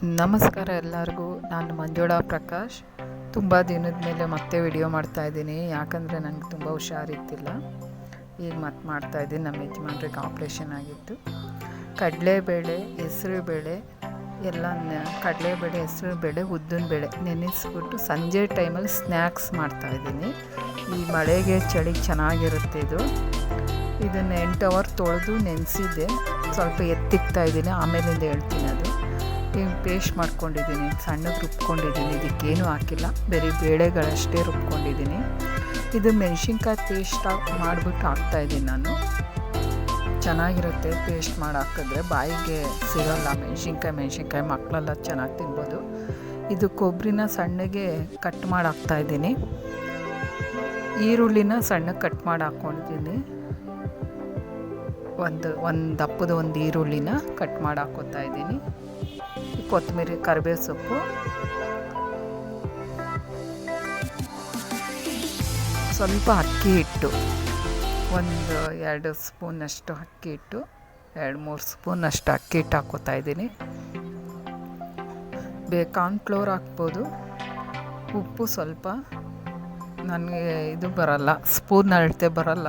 ನಮಸ್ಕಾರ ಎಲ್ಲರಿಗೂ. ನಾನು ಮಂಜುಳಾ ಪ್ರಕಾಶ್. ತುಂಬ ದಿನದ ಮೇಲೆ ಮತ್ತೆ ವಿಡಿಯೋ ಮಾಡ್ತಾಯಿದ್ದೀನಿ, ಯಾಕಂದರೆ ನನಗೆ ತುಂಬ ಹುಷಾರಿತ್ತಿಲ್ಲ. ಈಗ ಮತ್ತೆ ಮಾಡ್ತಾಯಿದ್ದೀನಿ. ನಮ್ಮ ಯಜಮಾನ್ರಿಗೆ ಆಪ್ರೇಷನ್ ಆಗಿತ್ತು. ಕಡಲೆಬೇಳೆ, ಹೆಸರುಬೇಳೆ ಎಲ್ಲ ಕಡಲೆಬೇಳೆ, ಹೆಸರುಬೇಳೆ, ಉದ್ದಿನಬೇಳೆ ನೆನೆಸ್ಬಿಟ್ಟು ಸಂಜೆ ಟೈಮಲ್ಲಿ ಸ್ನ್ಯಾಕ್ಸ್ ಮಾಡ್ತಾಯಿದ್ದೀನಿ. ಈ ಮಳೆಗೆ ಚಳಿಗೆ ಚೆನ್ನಾಗಿರುತ್ತೆ ಇದು. ಇದನ್ನು 8 ಅವರ್ ತೊಳೆದು ನೆನೆಸಿದ್ದೆ, ಸ್ವಲ್ಪ ಎತ್ತಿಕ್ತಾಯಿದ್ದೀನಿ, ಆಮೇಲಿಂದ ಹೇಳ್ತೀನಿ. ಅದು ಈಗ ಪೇಸ್ಟ್ ಮಾಡ್ಕೊಂಡಿದ್ದೀನಿ, ಸಣ್ಣಗೆ ರುಬ್ಕೊಂಡಿದ್ದೀನಿ. ಇದಕ್ಕೇನು ಹಾಕಿಲ್ಲ, ಬೇರೆ ಬೇಳೆಗಳಷ್ಟೇ ರುಬ್ಕೊಂಡಿದ್ದೀನಿ. ಇದು ಮೆಣಸಿನ್ಕಾಯಿ ಪೇಸ್ಟ್ ಮಾಡಿಬಿಟ್ಟು ಹಾಕ್ತಾಯಿದ್ದೀನಿ ನಾನು. ಚೆನ್ನಾಗಿರುತ್ತೆ ಪೇಸ್ಟ್ ಮಾಡಿ ಹಾಕಿದ್ರೆ, ಬಾಯಿಗೆ ಸಿಗೋಲ್ಲ. ಮೆಣಸಿನ್ಕಾಯಿ ಮಕ್ಕಳೆಲ್ಲ ಚೆನ್ನಾಗಿ ತಿನ್ಬೋದು. ಇದು ಕೊಬ್ಬರಿನ ಸಣ್ಣಗೆ ಕಟ್ ಮಾಡಿ ಹಾಕ್ತಾಯಿದ್ದೀನಿ. ಈರುಳ್ಳಿನ ಸಣ್ಣಗೆ ಕಟ್ ಮಾಡಿ ಹಾಕ್ಕೊಂಡಿದ್ದೀನಿ. ಒಂದು ದಪ್ಪದ ಒಂದು ಈರುಳ್ಳಿನ ಕಟ್ ಮಾಡಿ ಹಾಕ್ಕೊತಾ ಇದ್ದೀನಿ. ಕೊತ್ತಂಬರಿ, ಕರಿಬೇವು ಸೊಪ್ಪು, ಸ್ವಲ್ಪ ಅಕ್ಕಿ ಹಿಟ್ಟು, 1-2 ಸ್ಪೂನಷ್ಟು ಅಕ್ಕಿ ಹಿಟ್ಟು, 2-3 ಸ್ಪೂನಷ್ಟು ಅಕ್ಕಿ ಹಿಟ್ಟು ಹಾಕ್ಕೋತಾ ಇದ್ದೀನಿ. ಕಾರ್ನ್ಫ್ಲೋರ್ ಹಾಕ್ಬೋದು. ಉಪ್ಪು ಸ್ವಲ್ಪ, ನನಗೆ ಇದು ಬರಲ್ಲ, ಸ್ಪೂನ್ ಅಳತೆ ಬರಲ್ಲ,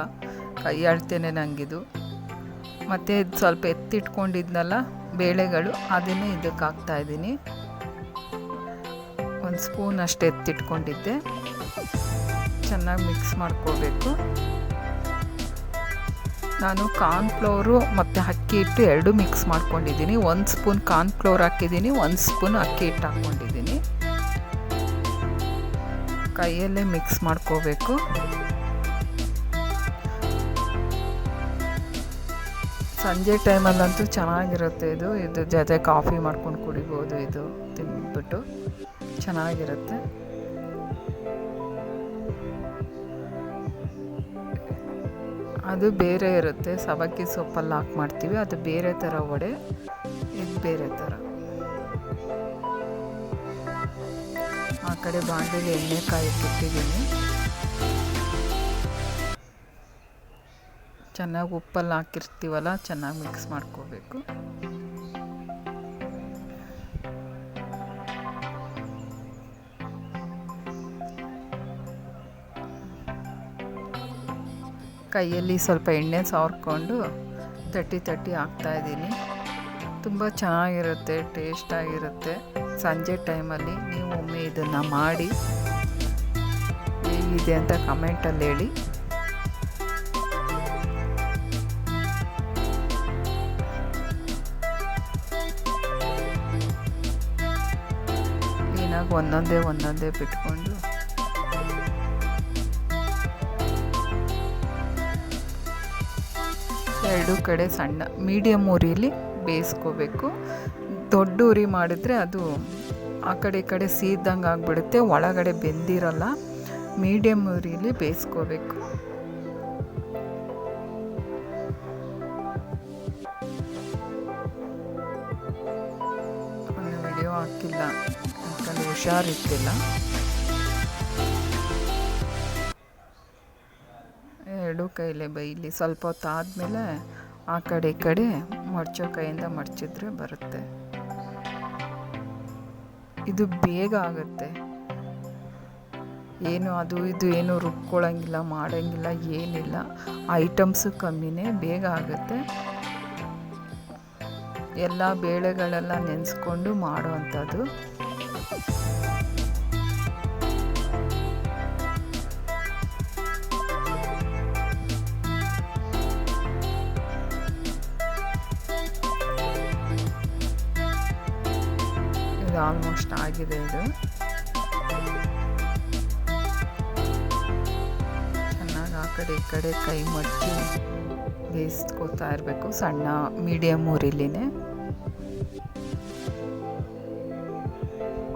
ಕೈ ಅಳತೆನೇ ನನಗಿದು. ಮತ್ತು ಇದು ಸ್ವಲ್ಪ ಎತ್ತಿಟ್ಕೊಂಡಿದ್ನಲ್ಲ ಬೇಳೆಗಳು, ಅದನ್ನೇ ಇದಕ್ಕೆ ಹಾಕ್ತಾಯಿದ್ದೀನಿ. 1 ಸ್ಪೂನ್ ಅಷ್ಟು ಎತ್ತಿಟ್ಕೊಂಡಿದ್ದೆ. ಚೆನ್ನಾಗಿ ಮಿಕ್ಸ್ ಮಾಡ್ಕೋಬೇಕು. ನಾನು ಕಾರ್ನ್ಫ್ಲೋರು ಮತ್ತು ಅಕ್ಕಿ ಹಿಟ್ಟು 2 ಮಿಕ್ಸ್ ಮಾಡ್ಕೊಂಡಿದ್ದೀನಿ. 1 ಸ್ಪೂನ್ ಕಾರ್ನ್ಫ್ಲೋರ್ ಹಾಕಿದ್ದೀನಿ, 1 ಸ್ಪೂನ್ ಅಕ್ಕಿ ಹಿಟ್ಟು ಹಾಕ್ಕೊಂಡಿದ್ದೀನಿ. ಕೈಯಲ್ಲೇ ಮಿಕ್ಸ್ ಮಾಡ್ಕೋಬೇಕು. ಸಂಜೆ ಟೈಮಲ್ಲಂತೂ ಚೆನ್ನಾಗಿರುತ್ತೆ ಇದು ಜೊತೆ ಕಾಫಿ ಮಾಡ್ಕೊಂಡು ಕುಡಿಬೋದು. ಇದು ತಿಂದ್ಬಿಟ್ಟು ಚೆನ್ನಾಗಿರುತ್ತೆ. ಅದು ಬೇರೆ ಇರುತ್ತೆ, ಸಬ್ಬಕ್ಕಿ ಸೊಪ್ಪಲ್ಲಿ ಹಾಕಿ ಮಾಡ್ತೀವಿ, ಅದು ಬೇರೆ ಥರ ವಡೆ, ಇದು ಬೇರೆ ಥರ. ಆ ಕಡೆ ಬಾಂಡಲಿ ಎಣ್ಣೆ ಕಾಯಿಟ್ಟಿದ್ದೀನಿ. ಚೆನ್ನಾಗಿ ಉಪ್ಪಲ್ಲಿ ಹಾಕಿರ್ತೀವಲ್ಲ, ಚೆನ್ನಾಗಿ ಮಿಕ್ಸ್ ಮಾಡ್ಕೋಬೇಕು. ಕೈಯಲ್ಲಿ ಸ್ವಲ್ಪ ಎಣ್ಣೆ ಸಾರ್ಕೊಂಡು ತಟ್ಟಿ ಹಾಕ್ತಾಯಿದ್ದೀನಿ. ತುಂಬ ಚೆನ್ನಾಗಿರುತ್ತೆ, ಟೇಸ್ಟಾಗಿರುತ್ತೆ. ಸಂಜೆ ಟೈಮಲ್ಲಿ ನೀವು ಒಮ್ಮೆ ಇದನ್ನು ಮಾಡಿ ಹೇಗಿದೆ ಅಂತ ಕಮೆಂಟಲ್ಲಿ ಹೇಳಿ. ಕ್ಲೀನಾಗಿ ಒಂದೊಂದೇ ಬಿಟ್ಕೊಂಡು ಎರಡು ಕಡೆ ಸಣ್ಣ ಮೀಡಿಯಮ್ ಉರಿಲಿ ಬೇಯಿಸ್ಕೋಬೇಕು. ದೊಡ್ಡ ಉರಿ ಮಾಡಿದ್ರೆ ಅದು ಆ ಕಡೆ ಈ ಕಡೆ ಸೀದಂಗೆ ಆಗಿಬಿಡುತ್ತೆ, ಒಳಗಡೆ ಬೆಂದಿರಲ್ಲ. ಮೀಡಿಯಮ್ ಉರಿಲಿ ಬೇಯಿಸ್ಕೋಬೇಕು. ವಿಡಿಯೋ ಹಾಕಿಲ್ಲ ಯಾಕಂದರೆ ಹುಷಾರಿತ್ತಿಲ್ಲ. 2 ಕೈಲೇ ಬೈಲಿ. ಸ್ವಲ್ಪ ಹೊತ್ತು ಆದಮೇಲೆ ಆ ಕಡೆ ಈ ಕಡೆ ಮಡ್ಚೋ ಕೈಯಿಂದ ಮಡ್ಚಿದ್ರೆ ಬರುತ್ತೆ. ಇದು ಬೇಗ ಆಗುತ್ತೆ, ಏನು ಅದು ಇದು ಏನು ರುಬ್ಕೊಳ್ಳೋಂಗಿಲ್ಲ, ಮಾಡೋಂಗಿಲ್ಲ, ಏನಿಲ್ಲ. ಐಟಮ್ಸು ಕಮ್ಮಿನೇ, ಬೇಗ ಆಗುತ್ತೆ. ಎಲ್ಲ ಬೇಳೆಗಳೆಲ್ಲ ನೆನೆಸ್ಕೊಂಡು ಮಾಡುವಂಥದ್ದು. ಇದು ಆಲ್ಮೋಸ್ಟ್ ಆಗಿದೆ. ಇದು ಚೆನ್ನಾಗಿ ಆ ಕಡೆ ಈ ಕಡೆ ಕೈ ಮಡಚಿ ಬೇಯಿಸ್ಕೋತಾ ಇರಬೇಕು, ಸಣ್ಣ ಮೀಡಿಯಮ್ ಉರಿಲಿನೇ.